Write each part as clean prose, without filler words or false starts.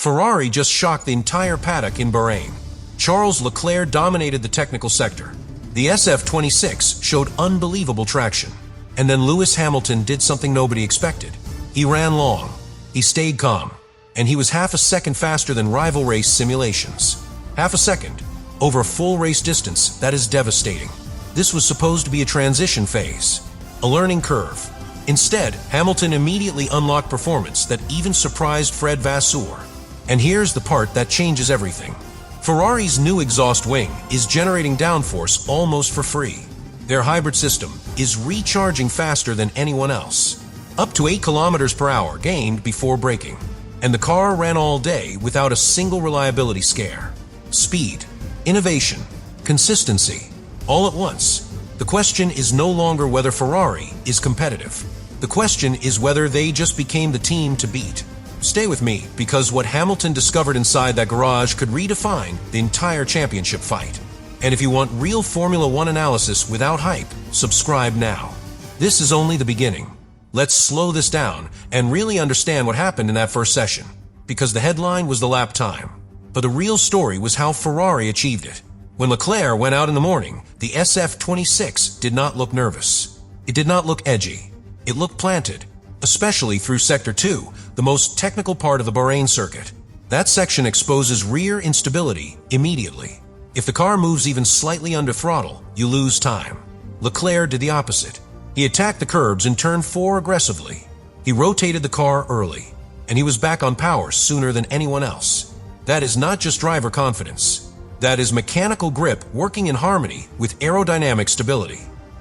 Ferrari just shocked the entire paddock in Bahrain. Charles Leclerc dominated the technical sector. The SF26 showed unbelievable traction. And then Lewis Hamilton did something nobody expected. He ran long, he stayed calm, and he was half a second faster than rival race simulations. Half a second. Over a full race distance, that is devastating. This was supposed to be a transition phase, a learning curve. Instead, Hamilton immediately unlocked performance that even surprised Fred Vasseur. And here's the part that changes everything. Ferrari's new exhaust wing is generating downforce almost for free. Their hybrid system is recharging faster than anyone else. Up to 8 kilometers per hour gained before braking. And the car ran all day without a single reliability scare. Speed, innovation, consistency, all at once. The question is no longer whether Ferrari is competitive. The question is whether they just became the team to beat. Stay with me, because what Hamilton discovered inside that garage could redefine the entire championship fight. And if you want real Formula One analysis without hype, subscribe now. This is only the beginning. Let's slow this down and really understand what happened in that first session. Because the headline was the lap time. But the real story was how Ferrari achieved it. When Leclerc went out in the morning, the SF26 did not look nervous. It did not look edgy. It looked planted, especially through Sector 2, the most technical part of the Bahrain circuit. That section exposes rear instability immediately. If the car moves even slightly under throttle, you lose time. Leclerc did the opposite. He attacked the curbs in turn 4 aggressively. He rotated the car early, and he was back on power sooner than anyone else. That is not just driver confidence. That is mechanical grip working in harmony with aerodynamic stability.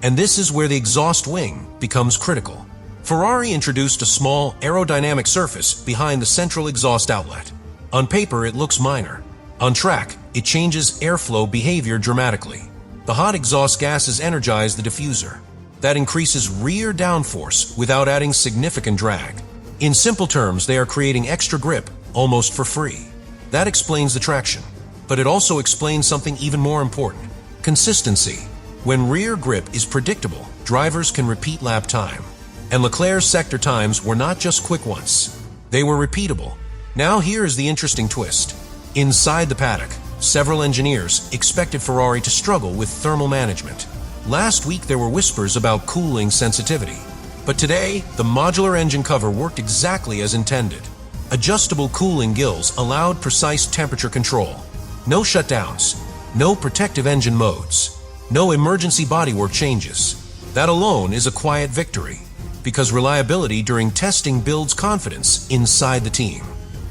And this is where the exhaust wing becomes critical. Ferrari introduced a small aerodynamic surface behind the central exhaust outlet. On paper, it looks minor. On track, it changes airflow behavior dramatically. The hot exhaust gases energize the diffuser. That increases rear downforce without adding significant drag. In simple terms, they are creating extra grip almost for free. That explains the traction. But it also explains something even more important: consistency. When rear grip is predictable, drivers can repeat lap time. And Leclerc's sector times were not just quick ones. They were repeatable. Now here is the interesting twist. Inside the paddock, several engineers expected Ferrari to struggle with thermal management. Last week there were whispers about cooling sensitivity. But today, the modular engine cover worked exactly as intended. Adjustable cooling gills allowed precise temperature control. No shutdowns, no protective engine modes, no emergency bodywork changes. That alone is a quiet victory, because reliability during testing builds confidence inside the team.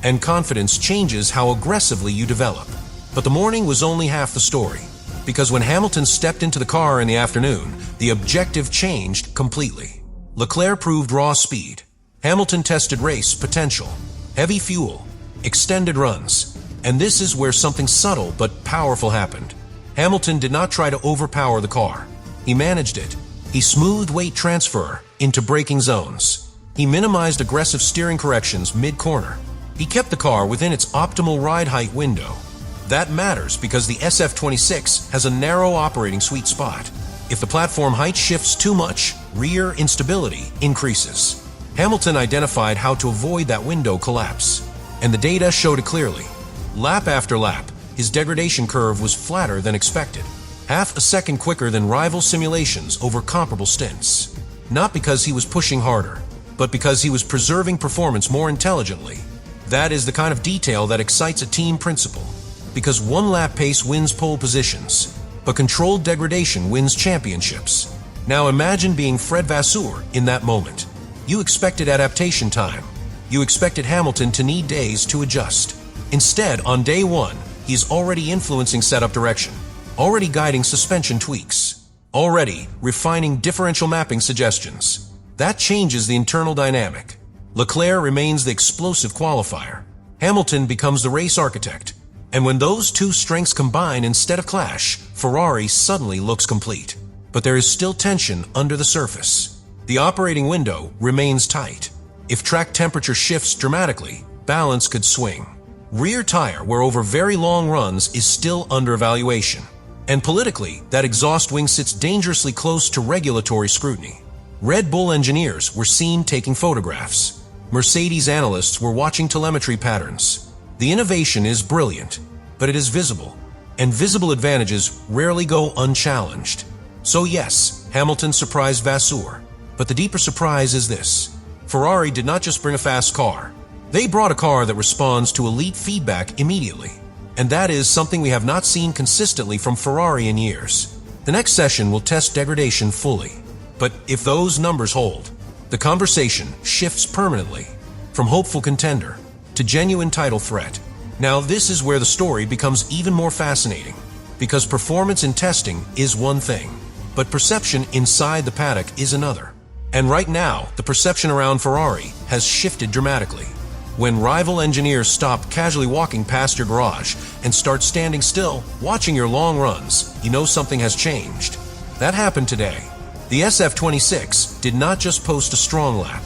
And confidence changes how aggressively you develop. But the morning was only half the story, because when Hamilton stepped into the car in the afternoon, the objective changed completely. Leclerc proved raw speed. Hamilton tested race potential, heavy fuel, extended runs. And this is where something subtle but powerful happened. Hamilton did not try to overpower the car. He managed it. He smoothed weight transfer into braking zones. He minimized aggressive steering corrections mid-corner. He kept the car within its optimal ride height window. That matters because the SF26 has a narrow operating sweet spot. If the platform height shifts too much, rear instability increases. Hamilton identified how to avoid that window collapse, and the data showed it clearly. Lap after lap, his degradation curve was flatter than expected, half a second quicker than rival simulations over comparable stints. Not because he was pushing harder, but because he was preserving performance more intelligently. That is the kind of detail that excites a team principle, because one lap pace wins pole positions, but controlled degradation wins championships. Now imagine being Fred Vasseur in that moment. You expected adaptation time. You expected Hamilton to need days to adjust. Instead, on day one, he's already influencing setup direction, already guiding suspension tweaks, already refining differential mapping suggestions. That changes the internal dynamic. Leclerc remains the explosive qualifier. Hamilton becomes the race architect. And when those two strengths combine instead of clash, Ferrari suddenly looks complete. But there is still tension under the surface. The operating window remains tight. If track temperature shifts dramatically, balance could swing. Rear tire wear over very long runs is still under evaluation. And politically, that exhaust wing sits dangerously close to regulatory scrutiny. Red Bull engineers were seen taking photographs. Mercedes analysts were watching telemetry patterns. The innovation is brilliant, but it is visible, and visible advantages rarely go unchallenged. So yes, Hamilton surprised Vasseur, but the deeper surprise is this. Ferrari did not just bring a fast car. They brought a car that responds to elite feedback immediately. And that is something we have not seen consistently from Ferrari in years. The next session will test degradation fully. But if those numbers hold, the conversation shifts permanently from hopeful contender to genuine title threat. Now this is where the story becomes even more fascinating, because performance in testing is one thing, but perception inside the paddock is another. And right now, the perception around Ferrari has shifted dramatically. When rival engineers stop casually walking past your garage and start standing still, watching your long runs, you know something has changed. That happened today. The SF26 did not just post a strong lap.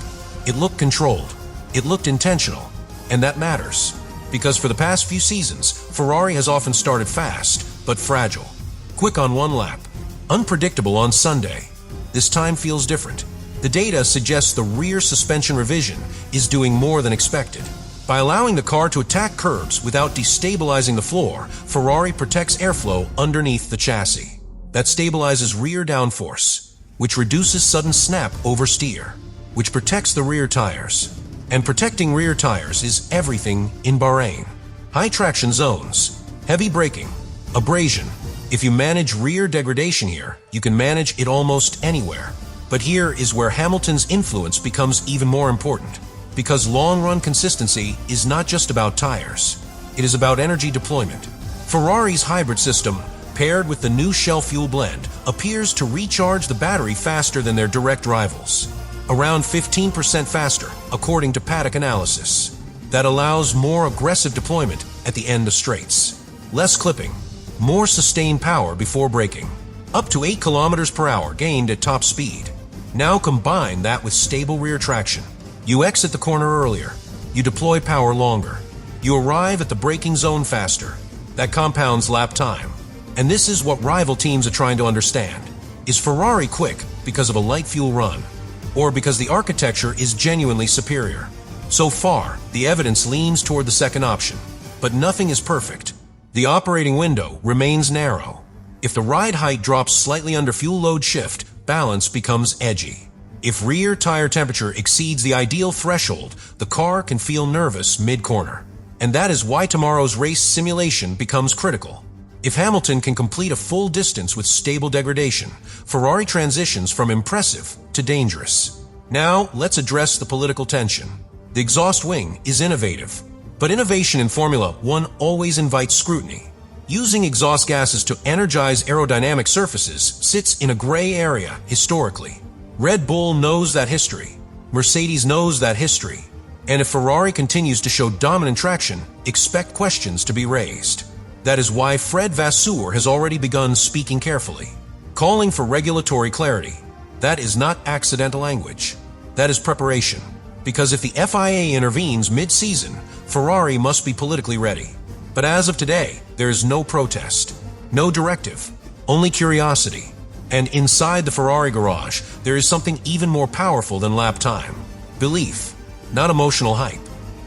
It looked controlled. It looked intentional. And that matters. Because for the past few seasons, Ferrari has often started fast, but fragile. Quick on one lap. Unpredictable on Sunday. This time feels different. The data suggests the rear suspension revision is doing more than expected. By allowing the car to attack curbs without destabilizing the floor, Ferrari protects airflow underneath the chassis. That stabilizes rear downforce, which reduces sudden snap oversteer, which protects the rear tires. And protecting rear tires is everything in Bahrain. High traction zones, heavy braking, abrasion. If you manage rear degradation here, you can manage it almost anywhere. But here is where Hamilton's influence becomes even more important, because long-run consistency is not just about tires. It is about energy deployment. Ferrari's hybrid system, paired with the new Shell fuel blend, appears to recharge the battery faster than their direct rivals. Around 15% faster, according to paddock analysis. That allows more aggressive deployment at the end of straights. Less clipping, more sustained power before braking. Up to 8 km per hour gained at top speed. Now combine that with stable rear traction. You exit the corner earlier. You deploy power longer. You arrive at the braking zone faster. That compounds lap time. And this is what rival teams are trying to understand. Is Ferrari quick because of a light fuel run, or because the architecture is genuinely superior? So far, the evidence leans toward the second option. But nothing is perfect. The operating window remains narrow. If the ride height drops slightly under fuel load shift, balance becomes edgy. If rear tire temperature exceeds the ideal threshold, the car can feel nervous mid-corner. And that is why tomorrow's race simulation becomes critical. If Hamilton can complete a full distance with stable degradation, Ferrari transitions from impressive to dangerous. Now, let's address the political tension. The exhaust wing is innovative, but innovation in Formula 1 always invites scrutiny. Using exhaust gases to energize aerodynamic surfaces sits in a gray area historically. Red Bull knows that history. Mercedes knows that history. And if Ferrari continues to show dominant traction, expect questions to be raised. That is why Fred Vasseur has already begun speaking carefully, calling for regulatory clarity. That is not accidental language. That is preparation. Because if the FIA intervenes mid-season, Ferrari must be politically ready. But as of today, there is no protest, no directive, only curiosity. And inside the Ferrari garage, there is something even more powerful than lap time. Belief, not emotional hype.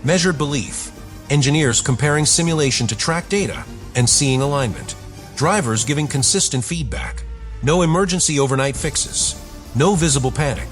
Measured belief. Engineers comparing simulation to track data and seeing alignment. Drivers giving consistent feedback. No emergency overnight fixes. No visible panic.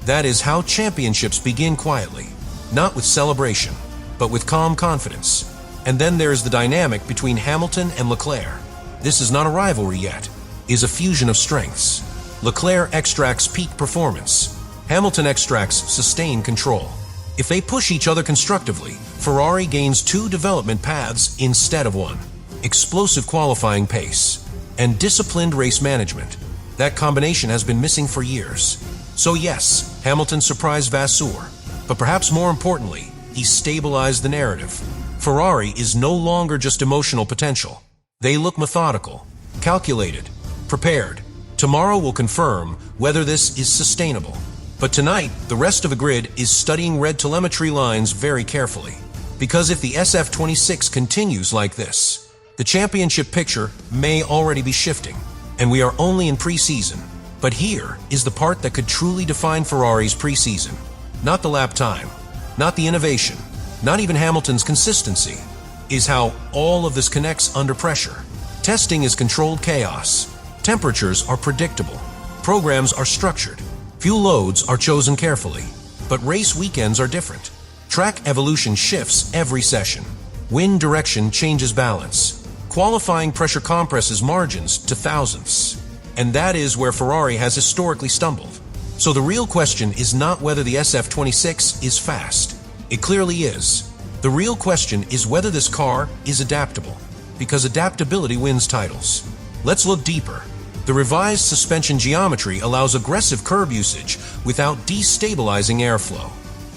That is how championships begin quietly, not with celebration, but with calm confidence. And then there is the dynamic between Hamilton and Leclerc. This is not a rivalry yet. It is a fusion of strengths. Leclerc extracts peak performance. Hamilton extracts sustained control. If they push each other constructively, Ferrari gains 2 development paths instead of 1. Explosive qualifying pace and disciplined race management. That combination has been missing for years. So yes, Hamilton surprised Vasseur, but perhaps more importantly, he stabilized the narrative. Ferrari is no longer just emotional potential. They look methodical, calculated, prepared. Tomorrow will confirm whether this is sustainable. But tonight, the rest of the grid is studying red telemetry lines very carefully. Because if the SF26 continues like this, the championship picture may already be shifting. And we are only in preseason. But here is the part that could truly define Ferrari's preseason. Not the lap time, not the innovation, not even Hamilton's consistency. is how all of this connects under pressure. Testing is controlled chaos. Temperatures are predictable. Programs are structured. Fuel loads are chosen carefully. But race weekends are different. Track evolution shifts every session. Wind direction changes balance. Qualifying pressure compresses margins to thousandths. And that is where Ferrari has historically stumbled. So the real question is not whether the SF26 is fast. It clearly is. The real question is whether this car is adaptable, because adaptability wins titles. Let's look deeper. The revised suspension geometry allows aggressive curb usage without destabilizing airflow.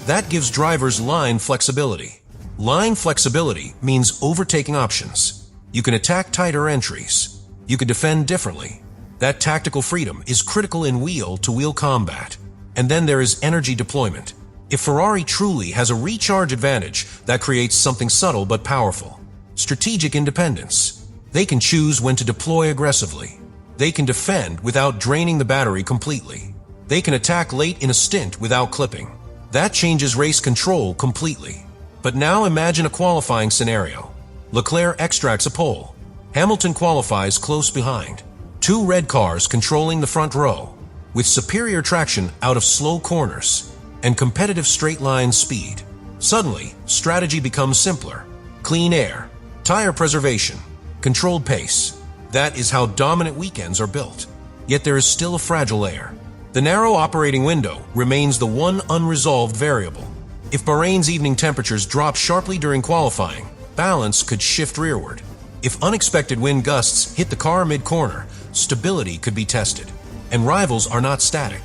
That gives drivers line flexibility. Line flexibility means overtaking options. You can attack tighter entries. You can defend differently. That tactical freedom is critical in wheel-to-wheel combat. And then there is energy deployment. If Ferrari truly has a recharge advantage, that creates something subtle but powerful. Strategic independence. They can choose when to deploy aggressively. They can defend without draining the battery completely. They can attack late in a stint without clipping. That changes race control completely. But now imagine a qualifying scenario. Leclerc extracts a pole. Hamilton qualifies close behind. Two red cars controlling the front row, with superior traction out of slow corners and competitive straight-line speed. Suddenly, strategy becomes simpler. Clean air, tire preservation, controlled pace. That is how dominant weekends are built. Yet there is still a fragile layer. The narrow operating window remains the one unresolved variable. If Bahrain's evening temperatures drop sharply during qualifying, balance could shift rearward. If unexpected wind gusts hit the car mid-corner, stability could be tested. And rivals are not static.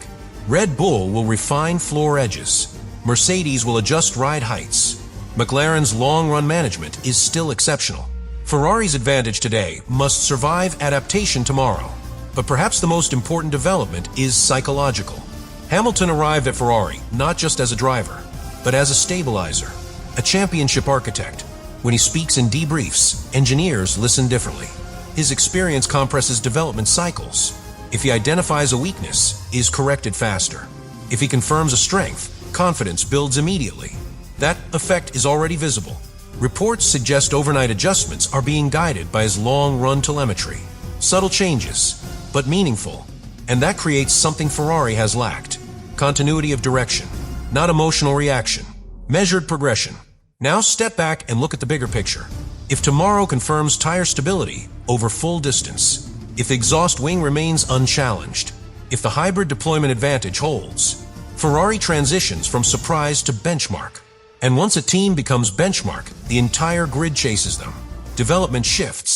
Red Bull will refine floor edges. Mercedes will adjust ride heights. McLaren's long-run management is still exceptional. Ferrari's advantage today must survive adaptation tomorrow. But perhaps the most important development is psychological. Hamilton arrived at Ferrari not just as a driver, but as a stabilizer, a championship architect. When he speaks in debriefs, engineers listen differently. His experience compresses development cycles. If he identifies a weakness, is corrected faster. If he confirms a strength, confidence builds immediately. That effect is already visible. Reports suggest overnight adjustments are being guided by his long-run telemetry. Subtle changes, but meaningful. And that creates something Ferrari has lacked. Continuity of direction, not emotional reaction. Measured progression. Now step back and look at the bigger picture. If tomorrow confirms tire stability over full distance, if the exhaust wing remains unchallenged, if the hybrid deployment advantage holds, Ferrari transitions from surprise to benchmark. And once a team becomes benchmark, the entire grid chases them. Development shifts